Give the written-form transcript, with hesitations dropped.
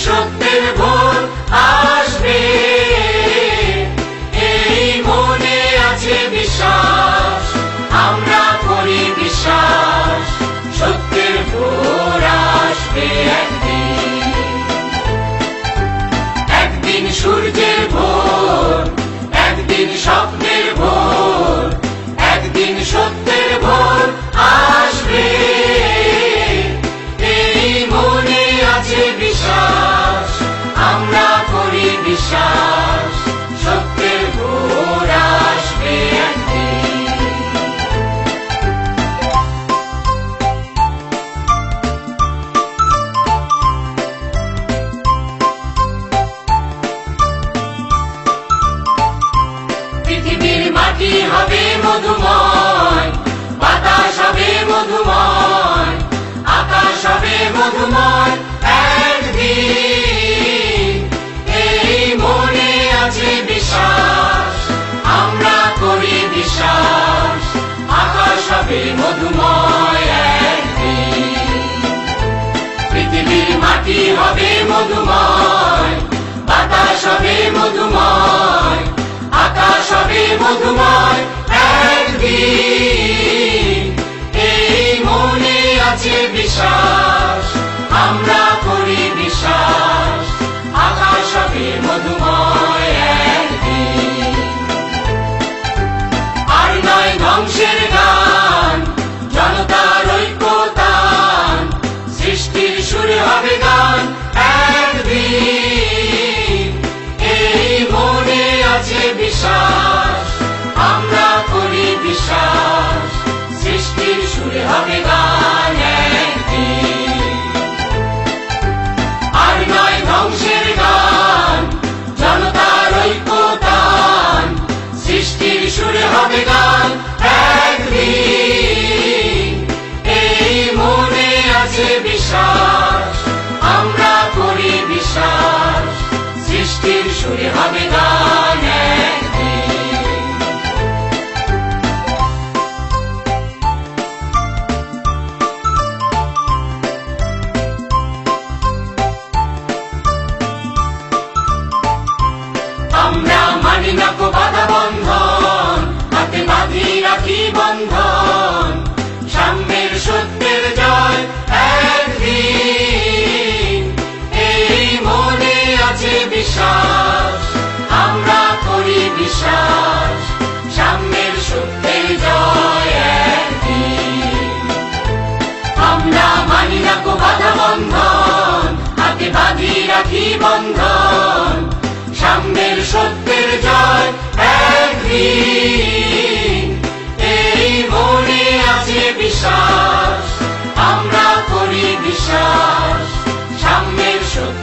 সত্যের ভোর আসবে, এই মনে আছে বিশ্বাস, আমরা করি বিশ্বাস, সত্যের ভোর আসবে একদিন। একদিন সূর্যের ভোর, একদিন স্বপ্নের ভোর, একদিন সত্যের ভোর আসবে, এই মনে আছে বিশ্বাস, আমরা করি বিশ্বাস, সত্যের ভোর আসবে একদিন। পৃথিবীর মাটি হবে মধুময়, বাতাস হবে মধুময়, আকাশ হবে মধুময় একদিন, এই মনে আছে বিশ্বাস, আমরা করি বিশ্বাস, আকাশ হবে মধুময় একদিন। পৃথিবীর মাটি হবে মধুময়, বাতাস হবে মধুময়, আকাশ হবে মধুময় একদিন, এই মনে আছে বিশ্বাস, আমরা করি বিশ্বাস, আকাশ হবে মধুময় একদিন। আর নয় ধ্বংসের গান, জনতার ঐক্যতান, সৃষ্টির সুরে হবে গান একদিন, এই মনে আছে বিশ্বাস, আমরা করি বিশ্বাস, সৃষ্টির সুরে হবে গান একদিন। আর নয় ধ্বংসের গান, জনতার ঐক্যতান, সৃষ্টির সুরে হবে গান একদিন, এই মনে আছে বিশ্বাস, আমরা করি বিশ্বাস, সৃষ্টির সুরে হবে গান একদিন। আমরা মানি না কো বাধা বন্ধন, হাতে বাঁধি রাখি বন্ধন, সাম্যের সত্যের জয় একদিন, এই মনে আছে বিশ্বাস, আমরা করি বিশ্বাস, সাম্যের সত্যের জয় একদিন। আমরা মানি না কো বাধা বন্ধন, হাতে বাঁধি রাখি বন্ধন, সাম্যের সত্যের জয় একদিন, এই মনে আছে বিশ্বাস, আমরা করি বিশ্বাস, সাম্যের সত্য